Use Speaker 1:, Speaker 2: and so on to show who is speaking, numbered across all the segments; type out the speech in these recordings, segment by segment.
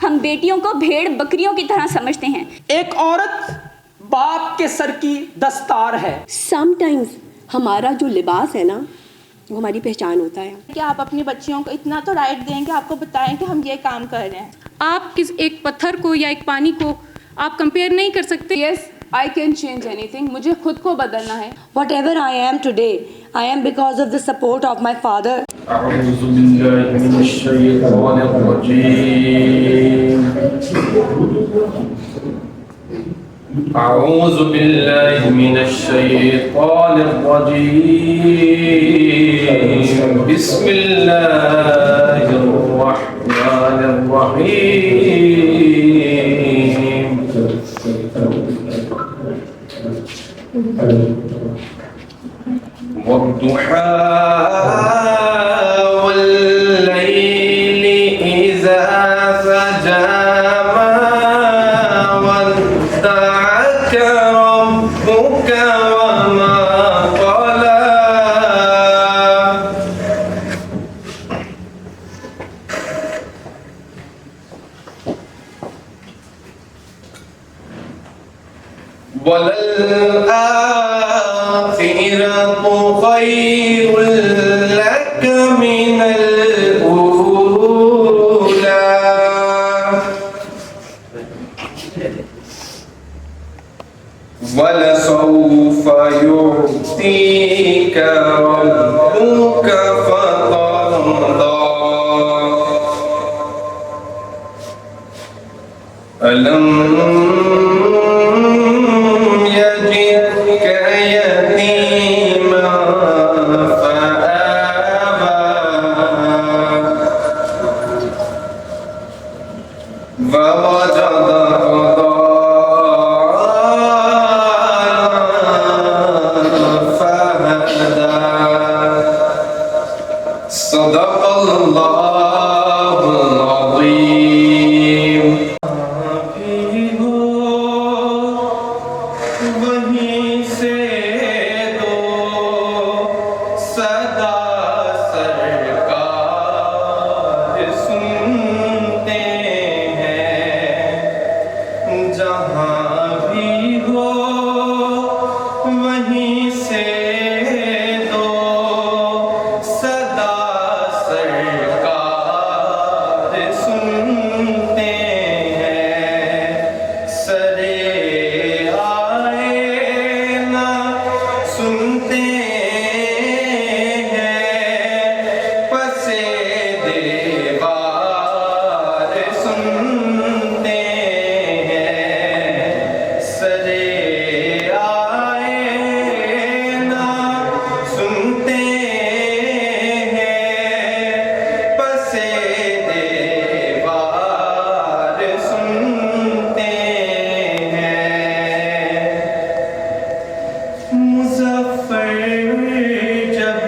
Speaker 1: ہم بیٹیوں کو بھیڑ بکریوں کی طرح سمجھتے ہیں.
Speaker 2: ایک عورت باپ کے سر کی دستار ہے.
Speaker 3: سم ٹائمز ہمارا جو لباس ہے نا وہ ہماری پہچان ہوتا ہے.
Speaker 4: کہ آپ اپنی بچیوں کو اتنا تو رائٹ دیں کہ آپ کو بتائیں کہ ہم یہ کام کر رہے ہیں.
Speaker 5: آپ کس ایک پتھر کو یا ایک پانی کو آپ کمپیئر نہیں کر سکتے.
Speaker 6: یس I can change anything. مجھے خود کو بدلنا ہے.
Speaker 7: Whatever I am today, I am because of the support of my father.
Speaker 8: أعوذ بالله من الشيطان الرجيم. أعوذ بالله من الشيطان الرجيم. بسم الله الرحمن الرحيم. والضحى والليل إذا سجى ما ودعك ربك وما قلى. وللآخرة خير لك من الأولى. ولسوف يعطيك ربك فترضى. ألم يجدك يتيما فآوى ووجدك ضالا فهدى. صدق الله العظيم. وہیں سے دو صدا سرکار سنتے ہیں. جہاں بھی ہو وہیں سے دو صدا سرکار سنتے ہیں. سرے سنتے ہیں پسے دیوار سنتے ہیں. سرے آئینہ سنتے ہیں پسے دیوار سنتے ہیں. مظفر جب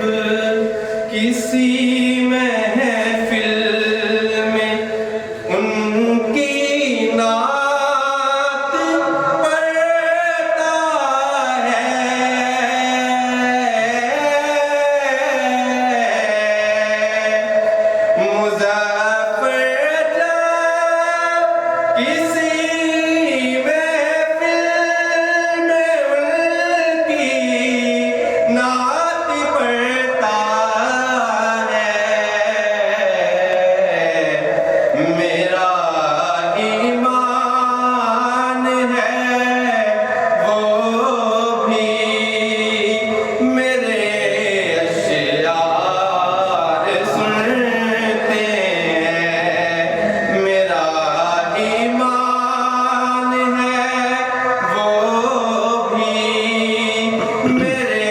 Speaker 8: کسی محفل میں ان کی نعت پڑھتا ہے. مظفر جب کسی محفل میں ان کی نعت پڑھتا ہے. میرا ایمان ہے وہ بھی میرے اشعار سنتے ہیں. میرا ایمان ہے وہ بھی میرے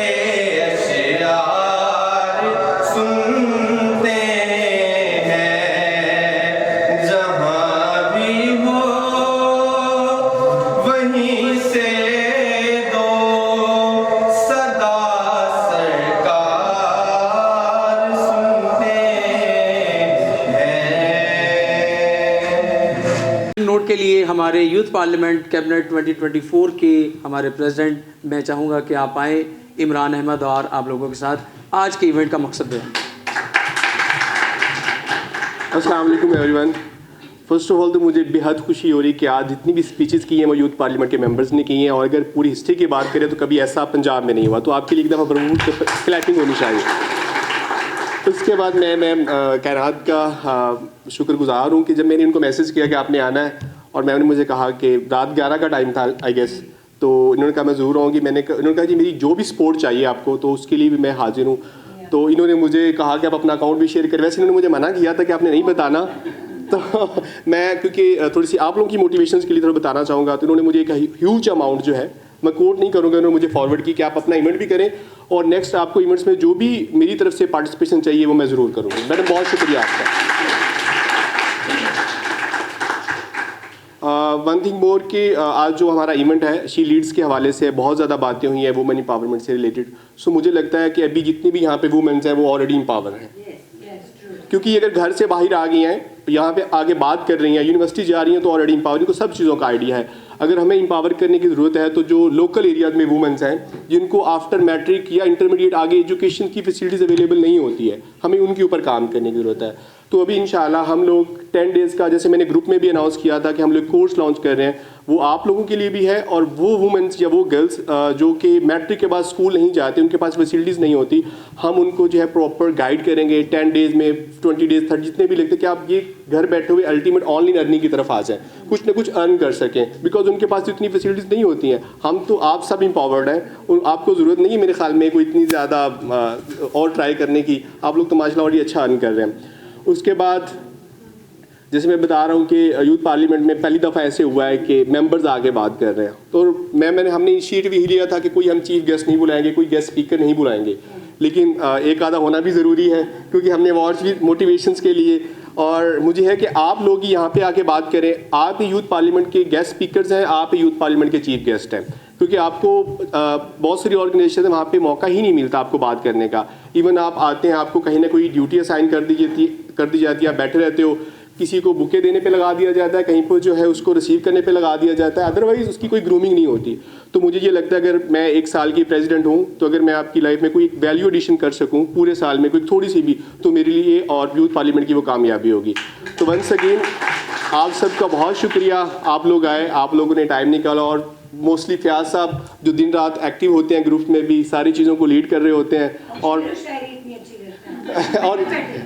Speaker 8: اشعار سنتے ہیں. جہاں بھی ہو وہیں سے دو صدا سرکار سنتے ہیں.
Speaker 2: نوٹ کے لیے ہمارے یوتھ پارلیمنٹ کیبنٹ 2024 کے ہمارے پریزیڈنٹ میں چاہوں گا کہ آپ آئیں عمران احمد اور آپ لوگوں کے ساتھ آج کے ایونٹ کا مقصد ہے.
Speaker 9: السلام علیکم every one. First of all تو مجھے بے حد خوشی ہو رہی کہ آج جتنی بھی اسپیچز کی ہیں وہ یوتھ پارلیمنٹ کے ممبرز نے کی ہیں, اور اگر پوری ہسٹری کی بات کریں تو کبھی ایسا پنجاب میں نہیں ہوا, تو آپ کے لیے ایک دفعہ بھرپور کلیپنگ ہونی چاہیے. اس کے بعد میں کائنات کا شکر گزار ہوں کہ جب میں نے ان کو میسج کیا کہ آپ نے آنا ہے, اور میں نے مجھے کہا کہ رات 11 کا ٹائم تھا آئی گیس, تو انہوں نے کہا میں ضرور آؤں گی. انہوں نے کہا کہ میری جو بھی سپورٹ چاہیے آپ کو تو اس کے لیے بھی میں حاضر ہوں. تو انہوں نے مجھے کہا کہ آپ اپنا اکاؤنٹ بھی شیئر کریں. ویسے انہوں نے مجھے منع کیا تھا کہ آپ نے نہیں بتانا, تو میں کیونکہ تھوڑی سی آپ لوگوں کی موٹیویشنس کے لیے تھوڑا بتانا چاہوں گا. تو انہوں نے مجھے ایک ہیوج اماؤنٹ جو ہے, میں کوٹ نہیں کروں گا, انہوں نے مجھے فارورڈ کی کہ آپ اپنا ایونٹ بھی کریں, اور نیکسٹ آپ کو ایونٹس میں جو بھی میری طرف سے پارٹیسپیشن چاہیے وہ میں ضرور کروں گا. میڈم بہت شکریہ آپ کا. ون تھنگ مور کہ آج جو ہمارا ایونٹ ہے شی لیڈس کے حوالے سے بہت زیادہ باتیں ہوئی ہیں وومن امپاورمنٹ سے ریلیٹڈ. سو مجھے لگتا ہے کہ ابھی جتنی بھی یہاں پہ وومنس ہیں وہ آلریڈی امپاور ہیں, کیونکہ یہ اگر گھر سے باہر آ گئی ہیں, یہاں پہ آگے بات کر رہی ہیں, یونیورسٹی جا رہی ہیں, تو آلریڈی امپاور کو سب چیزوں کا آئیڈیا ہے. اگر ہمیں امپاور کرنے کی ضرورت ہے تو جو لوکل ایریاز میں وومنس ہیں جن کو آفٹر میٹرک یا انٹرمیڈیٹ آگے ایجوکیشن کی فیسلٹیز اویلیبل نہیں ہوتی ہے, ہمیں ان کے اوپر کام کرنے کی ضرورت ہے. تو ابھی انشاءاللہ ہم لوگ 10 days کا, جیسے میں نے گروپ میں بھی اناؤنس کیا تھا کہ ہم لوگ کورس لانچ کر رہے ہیں, وہ آپ لوگوں کے لیے بھی ہے, اور وہ وومنس یا وہ گرلس جو کہ میٹرک کے بعد اسکول نہیں جاتے, ان کے پاس فیسلٹیز نہیں ہوتی, ہم ان کو جو ہے پراپر گائیڈ کریں گے 10 days میں 20 days 30 جتنے بھی لگتے کہ آپ یہ گھر بیٹھے ہوئے الٹیمیٹ آن لائن ارننگ کی طرف آ جائیں, کچھ نہ کچھ ارن کر سکیں, بیکاز ان کے پاس اتنی فیسلٹیز نہیں ہوتی ہیں. ہم تو آپ سب امپاورڈ ہیں, اور آپ کو ضرورت نہیں ہے میرے خیال میں کوئی اتنی زیادہ اور ٹرائی کرنے کی. آپ لوگ تو ماشاء اللہ اچھا ارن کر رہے ہیں. اس کے بعد جیسے میں بتا رہا ہوں کہ یوتھ پارلیمنٹ میں پہلی دفعہ ایسے ہوا ہے کہ ممبرز آگے بات کر رہے ہیں, تو ہم نے انیشیٹو یہی لیا تھا کہ کوئی ہم چیف گیسٹ نہیں بلائیں گے, کوئی گیسٹ اسپیکر نہیں بلائیں گے, لیکن ایک آدھا ہونا بھی ضروری ہے کیونکہ ہم نے ایوارڈس بھی موٹیویشنس کے لیے, اور مجھے ہے کہ آپ لوگ ہی یہاں پہ آ کے بات کریں. آپ ہی یوتھ پارلیمنٹ کے گیسٹ اسپیکرز ہیں, آپ ہی یوتھ پارلیمنٹ کے چیف گیسٹ ہیں, کیونکہ آپ کو بہت ساری آرگنائزیشن وہاں پہ موقع ہی نہیں ملتا آپ کو بات کرنے کا. ایون آپ آتے ہیں, آپ کو کہیں نہ کوئی ڈیوٹی اسائن کر دی جاتی ہے, آپ بیٹھے رہتے ہو, کسی کو بکے دینے پہ لگا دیا جاتا ہے, کہیں پہ جو ہے اس کو ریسیو کرنے پہ لگا دیا جاتا ہے, ادروائز اس کی کوئی گرومنگ نہیں ہوتی. تو مجھے یہ لگتا ہے اگر میں 1 سال کی پریزیڈنٹ ہوں, تو اگر میں آپ کی لائف میں کوئی ایک ویلیو ایڈیشن کر سکوں پورے سال میں کوئی تھوڑی سی بھی, تو میرے لیے اور یوتھ پارلیمنٹ کی وہ کامیابی ہوگی. تو ونس اگین آپ سب کا بہت شکریہ, آپ لوگ آئے, آپ لوگوں نے ٹائم نکالا, اور موسٹلی فیاض صاحب جو دن رات ایکٹیو ہوتے ہیں گروپ میں بھی, ساری چیزوں کو لیڈ کر رہے ہوتے ہیں, اور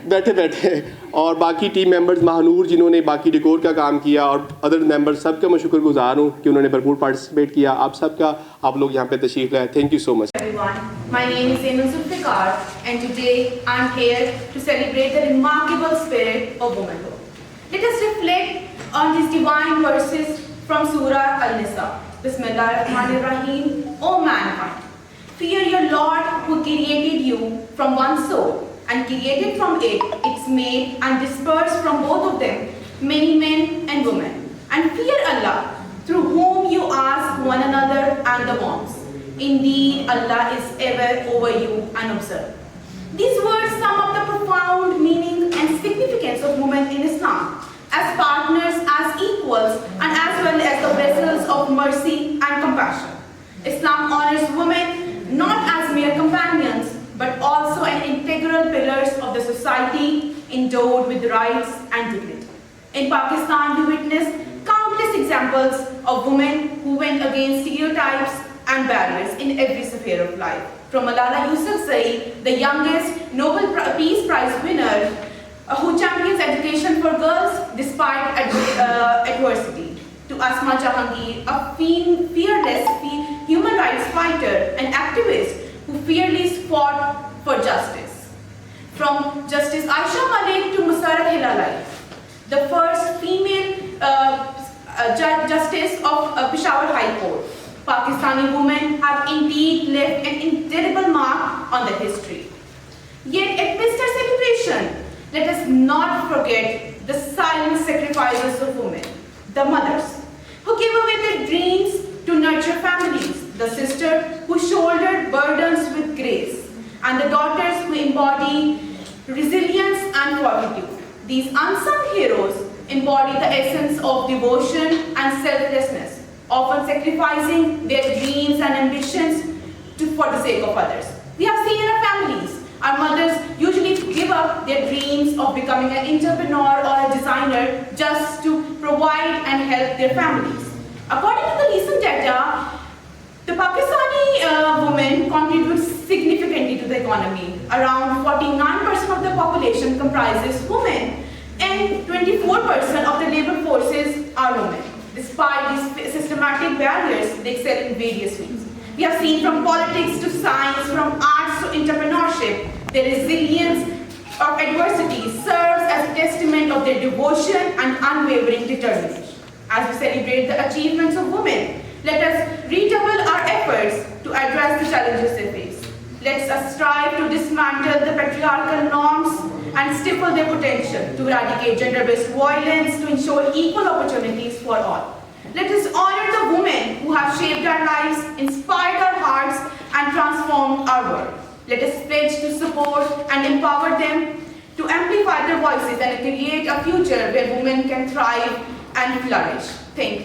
Speaker 9: بیٹھے اور باقی ٹیم ممبرز مہنور جنہوں نے باقی ڈیکور کا کام کیا, اور ادر ممبر سب کا میں شکر گزار ہوں کہ انہوں نے بھرپور پارٹیسپیٹ کیا. آپ سب کا, آپ لوگ یہاں پہ تشریف لائے, thank you so much.
Speaker 10: My name is Zainul Zulfikar, and today I'm here to celebrate the remarkable spirit of womanhood. Let us reflect on these divine verses from Surah Al-Nisa. Bismillahirrahmanirrahim. O mankind, fear your Lord who created you from one soul, and created from it its mate, and dispersed from both of them many men and women. And fear Allah, through whom you ask one another and the wants. Indeed, Allah is ever over you and observe. These words sum up the profound meaning and significance of women in Islam, as partners, as equals, and as well as the vessels of mercy and compassion. Islam honors women not as mere companions, but also an integral pillars of the society endowed with rights and dignity. In Pakistan, we witness countless examples of women who went against stereotypes and barriers in every sphere of life. From Malala Yousafzai, the youngest Nobel Peace Prize winner, who champions education for girls despite adversity, to Asma Jahangir, a fearless human rights fighter and activist who fearlessly fought for justice. From Justice Aisha Malik to Musarrat Hilalai, the first female justice of Peshawar High Court, Pakistani women have indeed left an indelible mark on the history. Yet amidst our celebration, let us not forget the silent sacrifices of women, the mothers who gave away their dreams to nurture families, the sisters who shouldered burdens with grace, and the daughters who embody resilience and fortitude. These unsung heroes embody the essence of devotion and selflessness, often sacrificing their dreams and ambitions for the sake of others. We have seen in our families, our mothers usually give up their dreams of becoming an entrepreneur or a designer just to provide and help their families. According to the recent data, the Pakistani women contribute significantly to the economy. Around 49% of the population comprises women, and 24% of the labor forces are women. Despite these systematic barriers, they excel in various fields. We have seen from politics to science, from arts to entrepreneurship, their resilience of adversity serves as a testament of their devotion and unwavering determination. As we celebrate the achievements of women, let us redouble our efforts to address the challenges they face. Let us strive to dismantle the patriarchal norms and stifle their potential, to eradicate gender-based violence, to ensure equal opportunities for all. Let us honor the women who have shaped our lives, inspired our hearts, and transformed our world. Let us pledge to support and empower them, to amplify their voices and create a future where women can thrive and flourish. Thank you.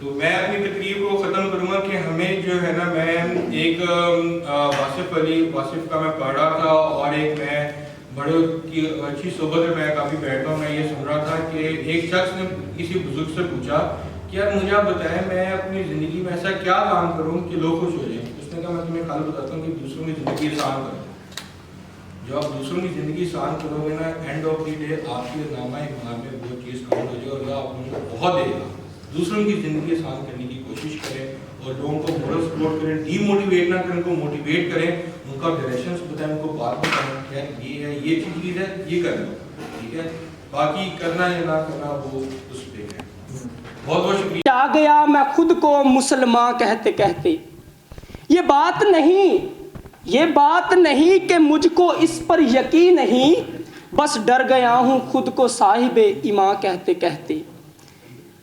Speaker 11: تو میں اپنی تقریر کو ختم کروں گا کہ ہمیں جو ہے نا، میں ایک واصف کا میں پڑھ رہا تھا اور ایک میں بڑے کی اچھی صحبت میں کافی بیٹھا ہوں، میں یہ سن رہا تھا کہ ایک شخص نے کسی بزرگ سے پوچھا کہ یار مجھے آپ بتائیں میں اپنی زندگی میں ایسا کیا کام کروں کہ لوگ خوش ہو جائیں. اس نے کہا میں تمہیں خیال بتاتا ہوں کہ دوسروں کی زندگی آسان کرو. جو آپ دوسروں کی زندگی آسان کرو گے نا، اینڈ آف دی ڈے آپ کے نامہ اعمال میں وہ چیز کاؤنٹ ہو جائے اور اللہ آپ کو بہت دے گا. دوسروں کی زندگی آسان کرنے کی کوشش کریں اور لوگوں کو مورل سپورٹ کریں، ڈی موٹیویٹ نہ کریں، ان کو موٹیویٹ کریں، ان کا ڈائریکشنس بتائیں، ان کو بات بتائیں کہ یہ ہے، یہ چیز ہے، یہ کر لو، ٹھیک ہے. باقی کرنا یا نہ کرنا وہ اس پہ ہے. بہت بہت شکریہ.
Speaker 12: آ گیا میں خود کو مسلمان کہتے کہتے، یہ بات نہیں کہ مجھ کو اس پر یقین نہیں، بس ڈر گیا ہوں خود کو صاحب ایمان کہتے کہتے.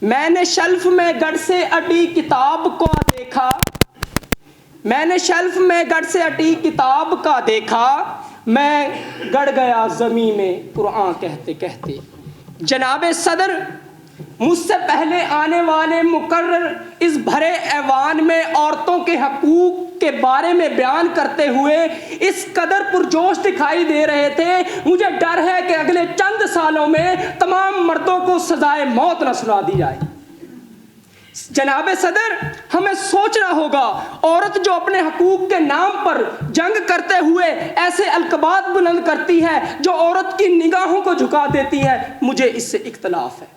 Speaker 12: میں نے شیلف میں گڑھ سے اٹی کتاب کو دیکھا، میں نے شیلف میں گڑھ سے اٹی کتاب کا دیکھا، میں گڑ گیا زمین میں قرآن کہتے کہتے. جناب صدر، مجھ سے پہلے آنے والے مقرر اس بھرے ایوان میں عورتوں کے حقوق کے بارے میں بیان کرتے ہوئے اس قدر پرجوش دکھائی دے رہے تھے، مجھے ڈر ہے کہ اگلے چند سالوں میں تمام مردوں کو سزائے موت نہ سنا دی جائے. جناب صدر، ہمیں سوچنا ہوگا، عورت جو اپنے حقوق کے نام پر جنگ کرتے ہوئے ایسے القابات بلند کرتی ہے جو عورت کی نگاہوں کو جھکا دیتی ہے، مجھے اس سے اختلاف ہے.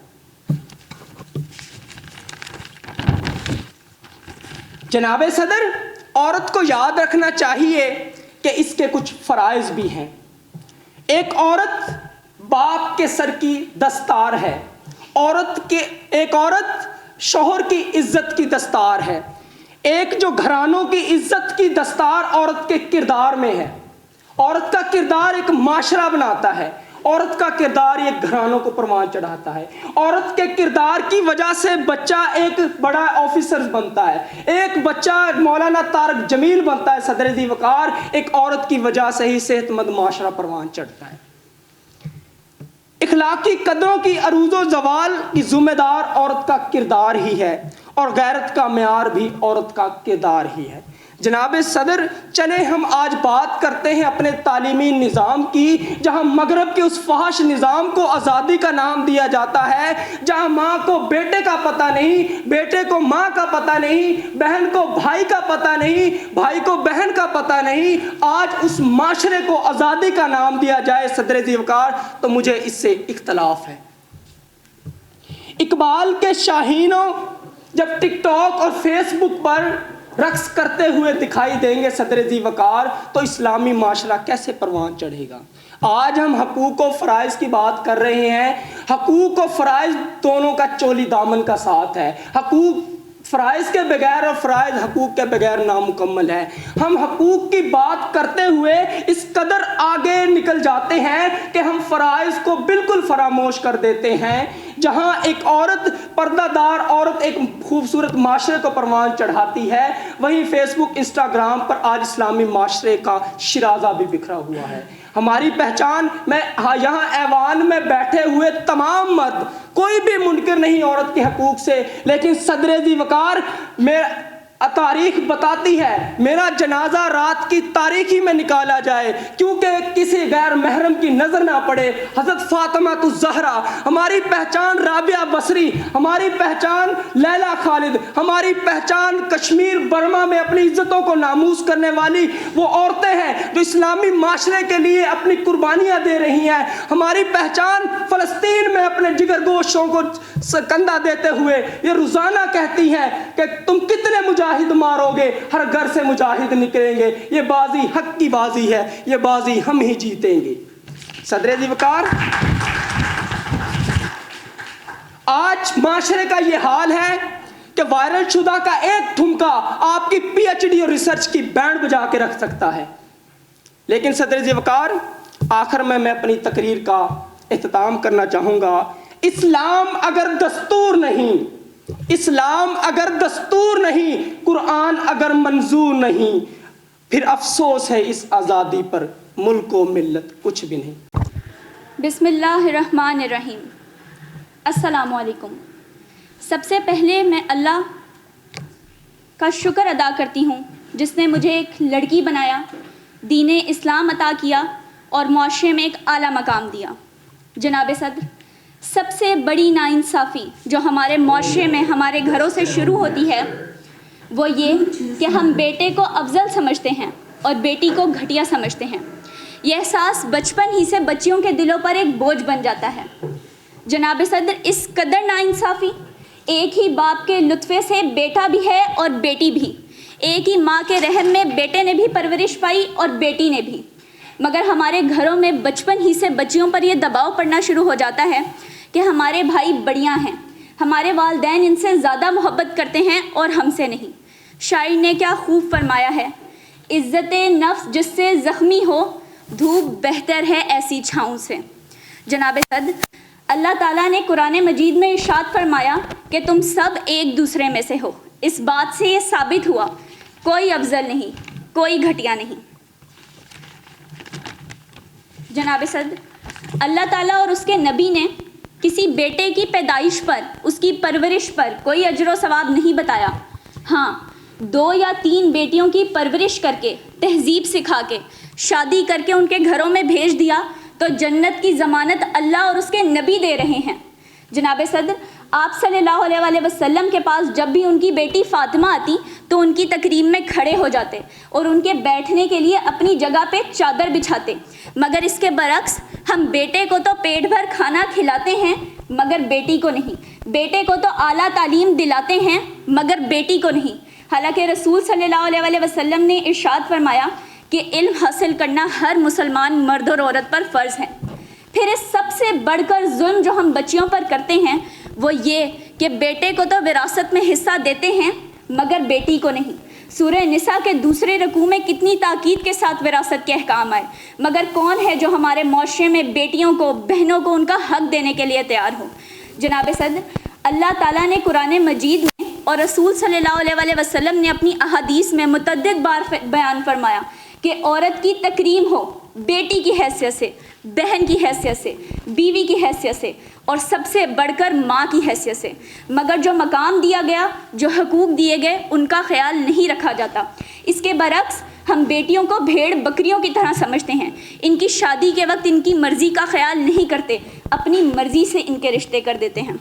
Speaker 12: جناب صدر، عورت کو یاد رکھنا چاہیے کہ اس کے کچھ فرائض بھی ہیں. ایک عورت باپ کے سر کی دستار ہے، ایک عورت شوہر کی عزت کی دستار ہے. ایک جو گھرانوں کی عزت کی دستار عورت کے کردار میں ہے. عورت کا کردار ایک معاشرہ بناتا ہے، عورت کا کردار ایک گھرانوں کو پروان چڑھاتا ہے. عورت کے کردار کی وجہ سے بچہ ایک بڑا آفیسر بنتا ہے، ایک بچہ مولانا طارق جمیل بنتا ہے. صدر ذی وقار، ایک عورت کی وجہ سے ہی صحت مند معاشرہ پروان چڑھتا ہے. اخلاقی قدروں کی عروج و زوال کی ذمہ دار عورت کا کردار ہی ہے، اور غیرت کا معیار بھی عورت کا کردار ہی ہے. جناب صدر، چلیں ہم آج بات کرتے ہیں اپنے تعلیمی نظام کی، جہاں مغرب کے اس فحش نظام کو آزادی کا نام دیا جاتا ہے، جہاں ماں کو بیٹے کا پتہ نہیں، بیٹے کو ماں کا پتہ نہیں، بہن کو بھائی کا پتہ نہیں، بھائی کو بہن کا پتہ نہیں. آج اس معاشرے کو آزادی کا نام دیا جائے صدر ذی وقار، تو مجھے اس سے اختلاف ہے. اقبال کے شاہینوں جب ٹک ٹاک اور فیس بک پر رقص کرتے ہوئے دکھائی دیں گے صدر ذی وقار، تو اسلامی معاشرہ کیسے پروان چڑھے گا؟ آج ہم حقوق و فرائض کی بات کر رہے ہیں. حقوق و فرائض دونوں کا چولی دامن کا ساتھ ہے. حقوق فرائض کے بغیر اور فرائض حقوق کے بغیر نامکمل ہے. ہم حقوق کی بات کرتے ہوئے اس قدر آگے نکل جاتے ہیں کہ ہم فرائض کو بالکل فراموش کر دیتے ہیں. جہاں ایک عورت، پردہ دار عورت ایک خوبصورت معاشرے کو پروان چڑھاتی ہے، وہیں فیس بک، انسٹاگرام پر آج اسلامی معاشرے کا شرازہ بھی بکھرا ہوا ہے. ہماری پہچان، میں یہاں ایوان میں بیٹھے ہوئے تمام مرد، کوئی بھی منکر نہیں عورت کے حقوق سے، لیکن صدر ذی وقار تاریخ بتاتی ہے میرا جنازہ رات کی تاریکی میں نکالا جائے کیونکہ کسی غیر محرم کی نظر نہ پڑے. حضرت فاطمہ الزہرا، ہماری پہچان رابعہ بصری، ہماری پہچان لیلا خالد، ہماری پہچان کشمیر برما میں اپنی عزتوں کو ناموس کرنے والی وہ عورتیں ہیں جو اسلامی معاشرے کے لیے اپنی قربانیاں دے رہی ہیں. ہماری پہچان فلسطین میں اپنے جگر گوشوں کو کندھا دیتے ہوئے یہ روزانہ کہتی ہیں کہ تم کتنے مجاہد مارو گے، ہر گھر سے مجاہد نکلیں گے. یہ بازی حق کی بازی ہے، یہ بازی ہم ہی جیتیں گے. صدر ذی وقار، آج معاشرے کا یہ حال ہے کہ وائرل شدہ کا ایک ٹھمکا آپ کی پی ایچ ڈی اور ریسرچ کی بینڈ بجا کے رکھ سکتا ہے. لیکن صدر ذی وقار، آخر میں اپنی تقریر کا اختتام کرنا چاہوں گا. اسلام اگر دستور نہیں، اسلام اگر دستور نہیں، قرآن اگر منظور نہیں، پھر افسوس ہے اس آزادی پر، ملک و ملت کچھ بھی نہیں.
Speaker 1: بسم اللہ الرحمن الرحیم. السلام علیکم. سب سے پہلے میں اللہ کا شکر ادا کرتی ہوں جس نے مجھے ایک لڑکی بنایا، دین اسلام عطا کیا اور معاشرے میں ایک اعلیٰ مقام دیا۔ جناب صدر، سب سے بڑی ناانصافی جو ہمارے معاشرے میں ہمارے گھروں سے شروع ہوتی ہے وہ یہ کہ ہم بیٹے کو افضل سمجھتے ہیں اور بیٹی کو گھٹیا سمجھتے ہیں۔ یہ احساس بچپن ہی سے بچیوں کے دلوں پر ایک بوجھ بن جاتا ہے۔ جناب صدر، اس قدر ناانصافی، ایک ہی باپ کے لطفے سے بیٹا بھی ہے اور بیٹی بھی، ایک ہی ماں کے رحم میں بیٹے نے بھی پرورش پائی اور بیٹی نے بھی، مگر ہمارے گھروں میں بچپن ہی سے بچیوں پر یہ دباؤ پڑنا شروع ہو جاتا ہے کہ ہمارے بھائی بڑیاں ہیں، ہمارے والدین ان سے زیادہ محبت کرتے ہیں اور ہم سے نہیں۔ شاعر نے کیا خوب فرمایا ہے، عزت نفس جس سے زخمی ہو، دھوپ بہتر ہے ایسی چھاؤں سے۔ جناب صدر، اللہ تعالیٰ نے قرآن مجید میں ارشاد فرمایا کہ تم سب ایک دوسرے میں سے ہو۔ اس بات سے یہ ثابت ہوا کوئی افضل نہیں، کوئی گھٹیا نہیں۔ جناب صدر، اللہ تعالیٰ اور اس کے نبی نے کسی بیٹے کی پیدائش پر، اس کی پرورش پر کوئی اجر و ثواب نہیں بتایا۔ ہاں، 2 یا 3 بیٹیوں کی پرورش کر کے، تہذیب سکھا کے، شادی کر کے ان کے گھروں میں بھیج دیا تو جنت کی ضمانت اللہ اور اس کے نبی دے رہے ہیں۔ جناب صدر، آپ صلی اللہ علیہ وسلم کے پاس جب بھی ان کی بیٹی فاطمہ آتی تو ان کی تقریب میں کھڑے ہو جاتے اور ان کے بیٹھنے کے لیے اپنی جگہ پہ چادر بچھاتے، مگر اس کے برعکس ہم بیٹے کو تو پیٹ بھر کھانا کھلاتے ہیں مگر بیٹی کو نہیں، بیٹے کو تو اعلیٰ تعلیم دلاتے ہیں مگر بیٹی کو نہیں، حالانکہ رسول صلی اللہ علیہ وسلم نے ارشاد فرمایا کہ علم حاصل کرنا ہر مسلمان مرد اور عورت پر فرض ہے۔ پھر اس سب سے بڑھ کر ظلم جو ہم بچیوں پر کرتے ہیں وہ یہ کہ بیٹے کو تو وراثت میں حصہ دیتے ہیں مگر بیٹی کو نہیں۔ سورہ نساء کے 2 رکوع میں کتنی تاکید کے ساتھ وراثت کے احکام آئے، مگر کون ہے جو ہمارے معاشرے میں بیٹیوں کو، بہنوں کو ان کا حق دینے کے لیے تیار ہو؟ جناب صدر، اللہ تعالیٰ نے قرآن مجید میں اور رسول صلی اللہ علیہ وسلم نے اپنی احادیث میں متعدد بار بیان فرمایا کہ عورت کی تکریم ہو بیٹی کی حیثیت سے، بہن کی حیثیت سے، بیوی کی حیثیت سے اور سب سے بڑھ کر ماں کی حیثیت سے، مگر جو مقام دیا گیا، جو حقوق دیے گئے، ان کا خیال نہیں رکھا جاتا۔ اس کے برعکس ہم بیٹیوں کو بھیڑ بکریوں کی طرح سمجھتے ہیں، ان کی شادی کے وقت ان کی مرضی کا خیال نہیں کرتے، اپنی مرضی سے ان کے رشتے کر دیتے ہیں۔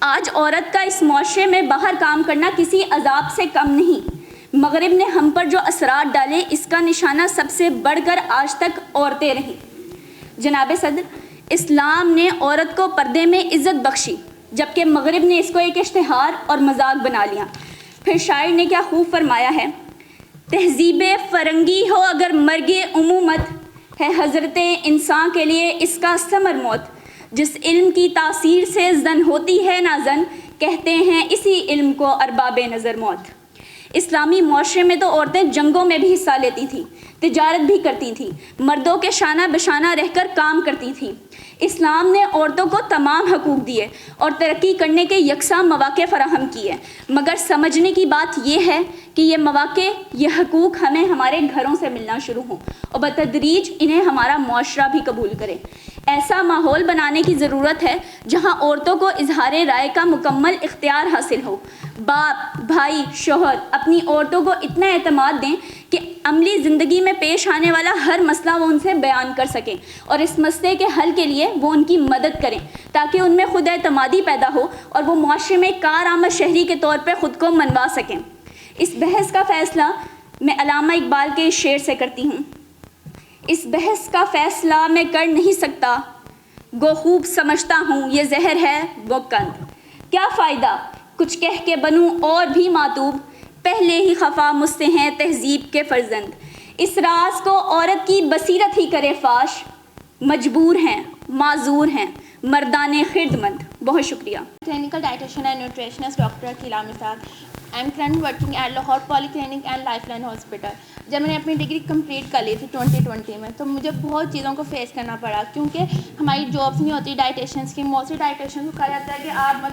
Speaker 1: آج عورت کا اس معاشرے میں باہر کام کرنا کسی عذاب سے کم نہیں۔ مغرب نے ہم پر جو اثرات ڈالے اس کا نشانہ سب سے بڑھ کر آج تک عورتیں رہیں۔ جناب صدر، اسلام نے عورت کو پردے میں عزت بخشی جبکہ مغرب نے اس کو ایک اشتہار اور مذاق بنا لیا۔ پھر شاعر نے کیا خوب فرمایا ہے، تہذیب فرنگی ہو اگر مرگ عمومت ہے حضرت انسان کے لیے اس کا ثمر موت، جس علم کی تاثیر سے زن ہوتی ہے نازن، کہتے ہیں اسی علم کو ارباب نظر موت۔ اسلامی معاشرے میں تو عورتیں جنگوں میں بھی حصہ لیتی تھیں، تجارت بھی کرتی تھیں، مردوں کے شانہ بشانہ رہ کر کام کرتی تھیں۔ اسلام نے عورتوں کو تمام حقوق دیے اور ترقی کرنے کے یکساں مواقع فراہم کیے، مگر سمجھنے کی بات یہ ہے کہ یہ مواقع، یہ حقوق ہمیں ہمارے گھروں سے ملنا شروع ہوں اور بتدریج انہیں ہمارا معاشرہ بھی قبول کرے۔ ایسا ماحول بنانے کی ضرورت ہے جہاں عورتوں کو اظہار رائے کا مکمل اختیار حاصل ہو۔ باپ، بھائی، شوہر اپنی عورتوں کو اتنا اعتماد دیں کہ عملی زندگی میں پیش آنے والا ہر مسئلہ وہ ان سے بیان کر سکیں اور اس مسئلے کے حل کے لیے وہ ان کی مدد کریں تاکہ ان میں خود اعتمادی پیدا ہو اور وہ معاشرے میں کارآمد شہری کے طور پر خود کو منوا سکیں۔ اس بحث کا فیصلہ میں علامہ اقبال کے اس شعر سے کرتی ہوں، اس بحث کا فیصلہ میں کر نہیں سکتا، گو خوب سمجھتا ہوں یہ زہر ہے وہ قند، کیا فائدہ کچھ کہہ کے بنوں اور بھی ماتوب، پہلے ہی خفا مجھ سے ہیں تہذیب کے فرزند، اس راز کو عورت کی بصیرت ہی کرے فاش، مجبور ہیں معذور ہیں مردان خردمند۔ بہت شکریہ۔
Speaker 4: Clinical dietitian and nutritionist Dr. Akila Misal. I am currently working at Lahore Polyclinic and Lifeline Hospital. جب میں نے اپنی ڈگری کمپلیٹ کر لی تھی 2020 میں تو مجھے بہت چیزوں کو فیس کرنا پڑا کیونکہ ہماری جابس نہیں ہوتی ڈائٹیشنس کی۔ موسٹلی ڈائٹیشنس کو کہا جاتا ہے کہ آپ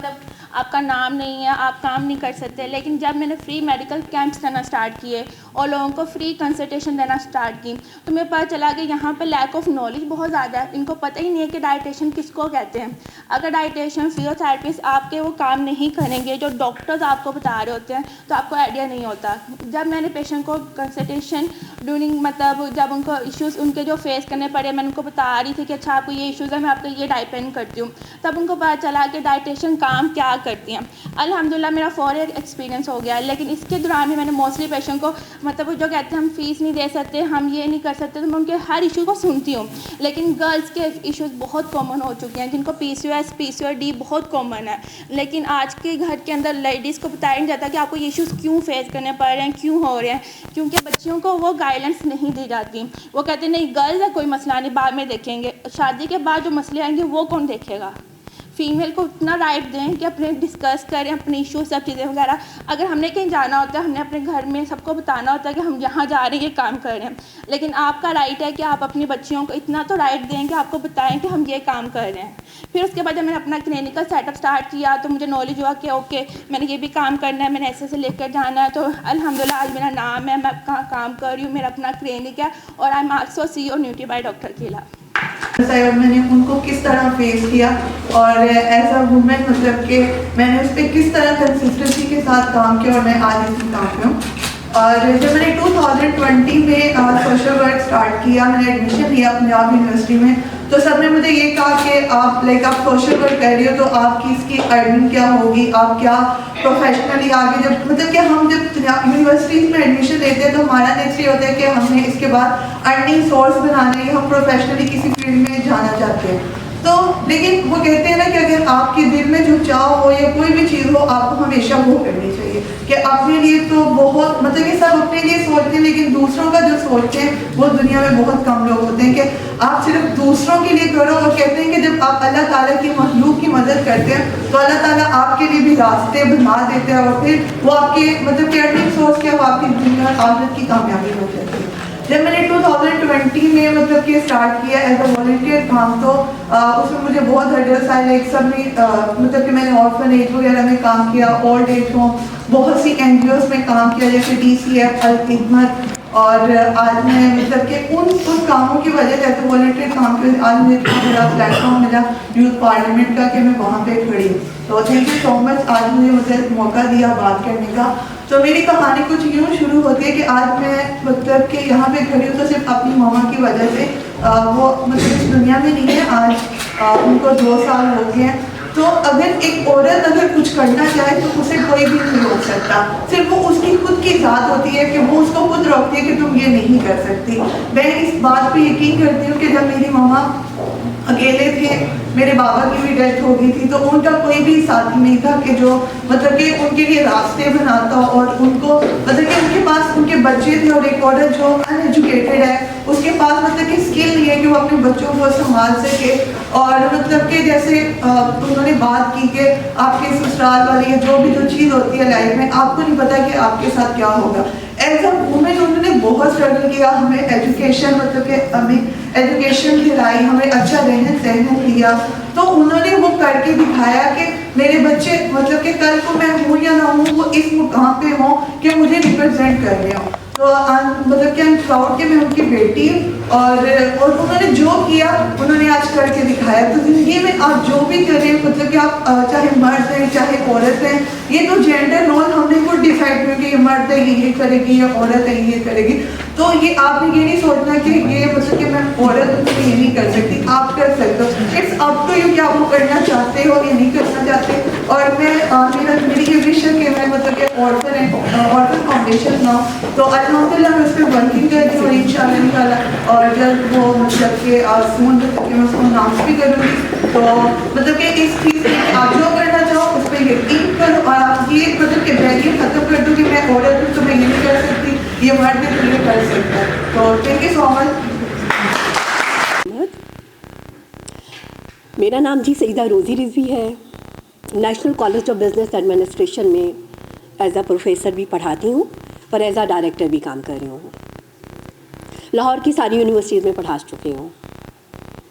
Speaker 4: آپ کا نام نہیں ہے, آپ کام نہیں کر سکتے. لیکن جب میں نے فری میڈیکل کیمپس کرنا اسٹارٹ کیے اور لوگوں کو فری کنسلٹیشن دینا اسٹارٹ کی, تو مجھے پتہ چلا کہ یہاں پہ لیک آف نالج بہت زیادہ ہے. ان کو پتہ ہی نہیں ہے کہ ڈائٹیشن کس کو کہتے ہیں. اگر ڈائٹیشن فزیوتھراپسٹ آپ کے وہ کام نہیں کریں گے جو ڈاکٹرز آپ کو بتا رہے ہوتے ہیں, تو آپ کو آئیڈیا نہیں ہوتا. جب میں نے پیشنٹ کو کنسلٹیشن ڈیورنگ مطلب جب ان کو ایشوز ان کے جو فیس کرنے پڑے, میں ان کو بتا رہی تھی کہ اچھا آپ کو یہ ایشوز ہے, میں آپ کو یہ ڈائپین کرتی ہوں, تب ان کو پتہ چلا کہ ڈائٹیشن کام کیا کرتی ہیں. الحمدللہ میرا فوری ایکسپیرینس ہو گیا. لیکن اس کے دوران بھی میں نے موسٹلی پیشنٹ کو مطلب جو کہتے ہیں ہم فیس نہیں دے سکتے, ہم یہ نہیں کر سکتے, تو میں ان کے ہر ایشو کو سنتی ہوں. لیکن گرلس کے ایشوز بہت کامن ہو چکے ہیں, جن کو PCOS PCOD بہت کامن ہے. لیکن آج کے گھر کے اندر لیڈیز کو بتایا نہیں جاتا کہ آپ کو یہ ایشوز کیوں فیس کرنے پڑ رہے ہیں, کیوں ہو رہے ہیں, کیونکہ بچیوں کو وہ گائیڈنس نہیں دی جاتی. وہ کہتے ہیں نہیں گرلز ہے, کوئی مسئلہ نہیں, بعد میں دیکھیں گے. شادی کے بعد جو مسئلے آئیں گے وہ کون دیکھے گا. فیمیل کو اتنا رائٹ دیں کہ اپنے ڈسکس کریں اپنے ایشو سب چیزیں وغیرہ. اگر ہم نے کہیں جانا ہوتا ہے, ہم نے اپنے گھر میں سب کو بتانا ہوتا ہے کہ ہم یہاں جا رہے ہیں, یہ کام کر رہے ہیں. لیکن آپ کا رائٹ ہے کہ آپ اپنی بچیوں کو اتنا تو رائٹ دیں کہ آپ کو بتائیں کہ ہم یہ کام کر رہے ہیں. پھر اس کے بعد جب میں نے اپنا کلینکل سیٹ اپ اسٹارٹ کیا تو مجھے نالج ہوا کہ اوکے میں نے یہ بھی کام کرنا ہے, میں نے ایسے لے کر جانا ہے. تو الحمدللہ آج میرا نام ہے, میں کام کر رہی ہوں, میرا اپنا کلینک ہے, اور I am also CEO nutri by doctor کیلا.
Speaker 13: میں نے ان کو کس طرح فیس کیا اور ایز اے وومن مطلب کہ میں نے اس پہ کس طرح کنسسٹنسی کے ساتھ کام کیا, اور میں آج اس کام پہ ہوں. اور جب میں نے 2020 میں سوشل ورک اسٹارٹ کیا, میں نے ایڈمیشن لیا پنجاب یونیورسٹی میں, تو سب نے مجھے یہ کہا کہ آپ آپ سوشل ورک کر رہی ہو تو آپ کی اس کی ارننگ کیا ہوگی, آپ کیا پروفیشنلی آگے جب مطلب کہ ہم جب یونیورسٹیز میں ایڈمیشن لیتے ہیں تو ہمارا نیکسٹ یہ ہوتا ہے کہ ہم نے اس کے بعد ارننگ سورس بنانا ہے, ہم پروفیشنلی کسی فیلڈ میں جانا چاہتے ہیں. تو لیکن وہ کہتے ہیں نا کہ اگر آپ کے دل میں جو چاہ ہو یا کوئی بھی چیز ہو, آپ کو ہمیشہ وہ کرنی چاہیے. کہ اپنے لیے تو بہت مطلب کہ سب اپنے لیے سوچتے ہیں, لیکن دوسروں کا جو سوچتے ہیں وہ دنیا میں بہت کم لوگ ہوتے ہیں. کہ آپ صرف دوسروں کے لیے کرو, اور کہتے ہیں کہ جب آپ اللہ تعالیٰ کی مخلوق کی مدد کرتے ہیں تو اللہ تعالیٰ آپ کے لیے بھی راستے بنا دیتے ہیں, اور پھر وہ آپ کے مطلب کہ ارننگ سورس کیا, وہ آپ کی دنیا اور آخرت کی کامیابی ہو جاتی ہے. جب میں نے 2020 میں مطلب کہ اسٹارٹ کیا ایز اے والنٹیئر کام, تو اس میں مجھے بہت ہرڈلس آئے. لائک سب میں مطلب کہ میں نے آرفن ایج وغیرہ میں کام کیا, اولڈ ایج ہوم, بہت سی NGOs میں کام کیا جیسے DCF, الخدمت. اور آج میں مطلب کہ ان کاموں کی وجہ سے تو والنٹیئر کام کے آج مجھے اتنا بڑا پلیٹ فارم ملا یوتھ پارلیمنٹ کا کہ میں وہاں پہ کھڑی ہوں. تو تھینک یو سو مچ آج مجھے موقع دیا بات کرنے کا. تو میری کہانی کچھ یوں شروع ہوتی ہے کہ آج میں مطلب کہ یہاں پہ کھڑی ہوں تو صرف اپنی ماما کی وجہ سے. وہ مطلب اس دنیا میں نہیں ہے, آج ان کو 2 سال ہو گئے ہیں. تو اگر ایک عورت اگر کچھ کرنا چاہے تو اسے کوئی بھی نہیں روک سکتا, صرف وہ اس کی خود کی ذات ہوتی ہے کہ وہ اس کو خود روکتی ہے کہ تم یہ نہیں کر سکتی. میں اس بات پہ یقین کرتی ہوں کہ جب میری ماما اکیلے تھے, میرے بابا کی بھی ڈیتھ ہو گئی تھی, تو ان کا کوئی بھی ساتھی نہیں تھا کہ جو مطلب کہ ان کے لیے راستے بناتا, اور ان کو مطلب کہ ان کے پاس ان کے بچے تھے, اور ایک عورت جو ان ایجوکیٹڈ ہے اس کے پاس مطلب کہ اسکل نہیں ہے کہ وہ اپنے بچوں کو سنبھال سکے. اور مطلب کہ جیسے انہوں نے بات کی کہ آپ کے سسرال والی جو بھی جو چیز ہوتی ہے لائف میں, آپ کو نہیں پتا کہ آپ کے ساتھ کیا ہوگا. ایز اے وومن انہوں نے بہت اسٹرگل کیا, ہمیں ایجوکیشن مطلب کہ ہمیں ایجوکیشن دلائی, ہمیں اچھا رہن سہن دیا. تو انہوں نے وہ کر کے دکھایا کہ میرے بچے مطلب کہ کل کو میں ہوں یا نہ ہوں وہ اس مقام پہ ہوں کہ مجھے ریپرزینٹ کر رہے ہوں. تو مطلب کہ I'm proud کہ میں ان کی بیٹی ہوں, اور انہوں نے جو کیا انہوں نے آج کر کے دکھایا. تو زندگی میں آپ جو بھی کریں مطلب کہ آپ چاہے مرد ہیں چاہے عورت ہیں, یہ تو جینڈر رول ہم نے خود ڈیسائڈ کیا کہ یہ مرد ہے یہ کرے گی, یا عورت ہے یہ کرے گی. تو یہ آپ نے یہ نہیں سوچنا کہ یہ مطلب کہ میں عورت ہوں تو یہ نہیں کر سکتی, آپ کر سکتے ہو. اٹس اپ ٹو یو کہ آپ وہ کرنا چاہتے ہو یا نہیں کرنا چاہتے. اور میں میری یہ وش ہے کہ میں مطلب کہ آرفن فاؤنڈیشن نہ ہوں, تو الحمدللہ میں اس پہ ورکنگ کر رہی ہوں انشاءاللہ. اور جب وہ مطلب کہ سون مطلب کہ میں اس کو اناؤنس بھی کروں گی, تو مطلب کہ اس چیز میں آپ جو کرنا چاہو اس پہ یقین کرو, اور آپ یہ مطلب کہ بیریئر ختم کر دو کہ میں عورت ہوں تو میں یہ نہیں کر سکتی, یہ مرد ہے تو یہ کر سکتا ہے. تو تھینک یو سو مچ.
Speaker 3: میرا نام جی سیدہ روزی رضوی ہے. National college of business administration میں ایز اے پروفیسر بھی پڑھاتی ہوں, اور ایز اے ڈائریکٹر بھی کام کر رہی ہوں. لاہور کی ساری یونیورسٹیز میں پڑھا چکی ہوں.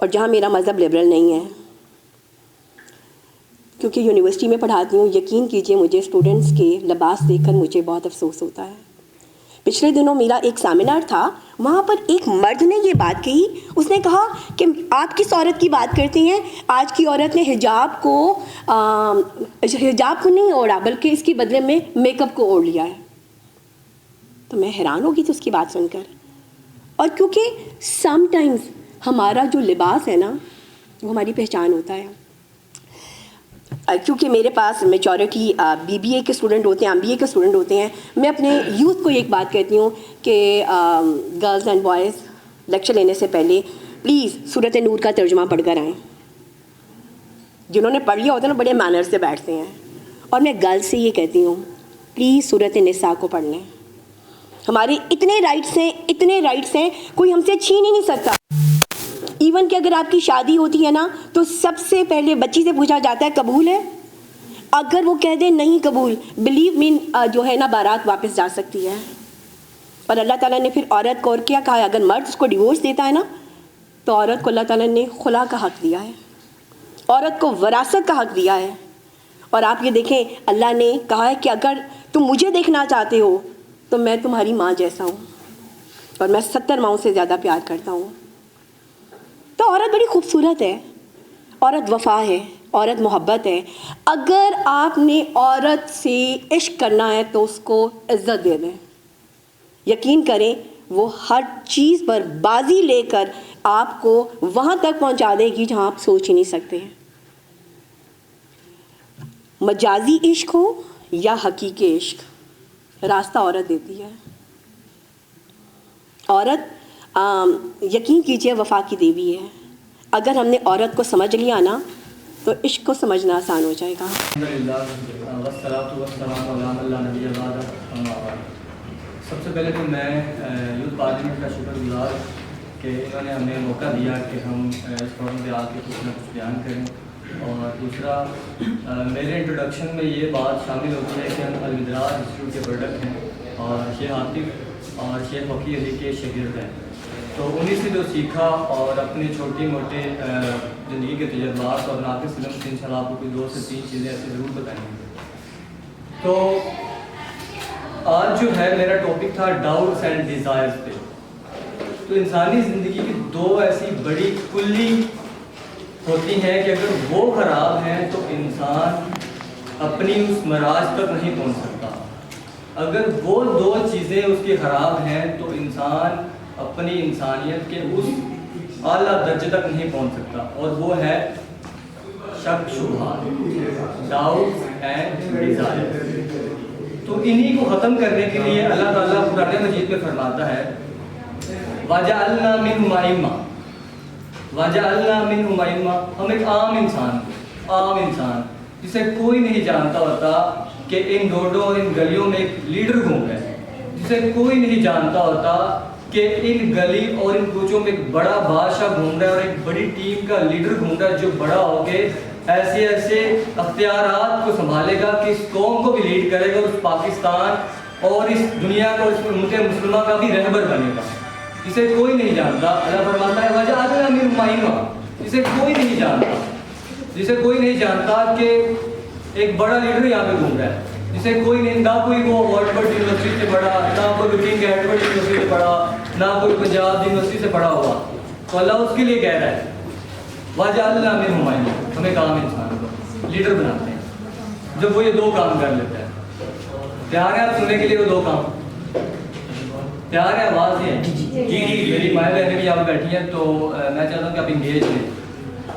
Speaker 3: اور جہاں میرا مذہب لبرل نہیں ہے، کیونکہ یونیورسٹی میں پڑھاتی ہوں، یقین کیجئے مجھے اسٹوڈنٹس کے لباس دیکھ کر مجھے بہت افسوس ہوتا ہے۔ پچھلے دنوں میرا ایک سیمینار تھا، وہاں پر ایک مرد نے یہ بات کہی، اس نے کہا کہ آپ کس عورت کی بات کرتے ہیں؟ آج کی عورت نے حجاب کو نہیں اوڑھا، بلکہ اس کے بدلے میں میک اپ کو اوڑھ لیا ہے۔ تو میں حیران ہوگی تھی اس کی بات سن کر، اور کیونکہ سم ٹائمز ہمارا جو لباس ہے نا وہ ہماری پہچان ہوتا ہے۔ کیونکہ میرے پاس میجورٹی BBA کے اسٹوڈنٹ ہوتے ہیں، MBA کے اسٹوڈنٹ ہوتے ہیں، میں اپنے یوتھ کو ایک بات کہتی ہوں کہ گرلز اینڈ بوائز لیکچر لینے سے پہلے پلیز سورۃ نور کا ترجمہ پڑھ کر آئیں۔ جنہوں نے پڑھ لیا ہوتا ہے نا بڑے مینر سے بیٹھتے ہیں، اور میں گرلز سے یہ کہتی ہوں پلیز سورۃ نساء کو پڑھ لیں۔ ہمارے اتنے رائٹس ہیں کوئی ہم سے چھین ہی نہیں سکتا۔ ایون کہ اگر آپ کی شادی ہوتی ہے نا تو سب سے پہلے بچی سے پوچھا جاتا ہے قبول ہے؟ اگر وہ کہہ دے نہیں قبول، بلیو می جو ہے نا بارات واپس جا سکتی ہے۔ اور اللہ تعالیٰ نے پھر عورت کو اور کیا کہا ہے، اگر مرد اس کو ڈیورس دیتا ہے نا تو عورت کو اللہ تعالیٰ نے خلا کا حق دیا ہے، عورت کو وراثت کا حق دیا ہے۔ اور آپ یہ دیکھیں اللہ نے کہا ہے کہ اگر تم مجھے دیکھنا چاہتے ہو تو میں تمہاری ماں جیسا ہوں، اور میں 70 ماؤں سے زیادہ پیار کرتا ہوں۔ تو عورت بڑی خوبصورت ہے، عورت وفا ہے، عورت محبت ہے۔ اگر آپ نے عورت سے عشق کرنا ہے تو اس کو عزت دے دیں، یقین کریں وہ ہر چیز پر بازی لے کر آپ کو وہاں تک پہنچا دے گی جہاں آپ سوچ ہی نہیں سکتے۔ مجازی عشق ہو یا حقیقی عشق، راستہ عورت دیتی ہے۔ عورت یقین کیجئے وفا کی دیوی ہے۔ اگر ہم نے عورت کو سمجھ لیا نا تو عشق کو سمجھنا آسان ہو جائے گا۔
Speaker 14: سب سے پہلے تو میں یوتھ پارلیمنٹ کا شکر گزار کہ انہوں نے ہمیں موقع دیا کہ ہم اس فورم پہ آ کے کچھ نہ کچھ بیان کریں۔ اور دوسرا میرے انٹروڈکشن میں یہ بات شامل ہوتی ہے کہ ہم المدراج انسٹیٹیوٹ کے پروڈکٹ ہیں اور شیخ عاطف اور شیخ وقی علی کے شاگرد ہیں۔ تو انہیں سے جو سیکھا اور اپنے چھوٹے موٹے زندگی کے تجربات اور ناقص علم سے انشاءاللہ آپ کو کوئی 2 سے 3 چیزیں ایسے ضرور بتائیں گے۔ تو آج جو ہے میرا ٹاپک تھا ڈاؤٹس اینڈ ڈیزائرز پہ۔ تو انسانی زندگی کی 2 ایسی بڑی کلی ہوتی ہیں کہ اگر وہ خراب ہیں تو انسان اپنی اس مراج تک نہیں پہنچ سکتا۔ اگر وہ 2 چیزیں اس کی خراب ہیں تو انسان اپنی انسانیت کے اس اعلیٰ درجے تک نہیں پہنچ سکتا، اور وہ ہے شک شبہات، ڈاؤٹ اینڈ ڈیزائر۔ تو انہی کو ختم کرنے کے لیے اللہ تعالیٰ قرآن مجید میں فرماتا ہے وَجَعَلْنَا مِنْهُمْ أَئِمَّةً وَجَعَلْنَا مِنْهُمْ أَئِمَّةً۔ ہم ایک عام انسان جسے کوئی نہیں جانتا ہوتا کہ ان روڈوں اور ان گلیوں میں ایک لیڈر گھوم رہا ہے، جسے کوئی نہیں جانتا ہوتا کہ ان گلی اور ان کوچوں میں ایک بڑا بادشاہ گھوم رہا ہے اور ایک بڑی ٹیم کا لیڈر گھوم رہا ہے جو بڑا ہو کے ایسے اختیارات کو سنبھالے گا کہ اس قوم کو بھی لیڈ کرے گا، اس پاکستان اور اس دنیا کو، اس ملک مسلمہ کا بھی رہبر بنے گا، جسے کوئی نہیں جانتا۔ اللہ فرماتا ہے وَجَعَلْنَا مِنْهُمْ أَئِمَّةً، جسے کوئی نہیں جانتا کہ ایک بڑا لیڈر یہاں پہ گھوم رہا ہے، جسے کوئی نہیں، نہ کوئی وہ آکسفورڈ یونیورسٹی سے پڑھا، نہ کوئی کنگ ایڈورڈ یونیورسٹی سے پڑھا، نہ کوئی پنجاب یونیورسٹی سے پڑھا ہوا، تو اللہ اس کے لیے کہہ رہا ہے وَجَعَلْنَا مِنْهُمْ أَئِمَّةً، ہمیں کام انسان کو لیڈر بناتے ہیں جب وہ یہ 2 کام کر لیتا ہے۔ تیار ہے آپ سننے کے لیے وہ 2 کام؟ تیار ہے؟ آواز دیں۔ جی میری مائیں بہنیں بھی یہاں پہ بیٹھی ہیں تو میں چاہتا ہوں کہ آپ انگیج لیں۔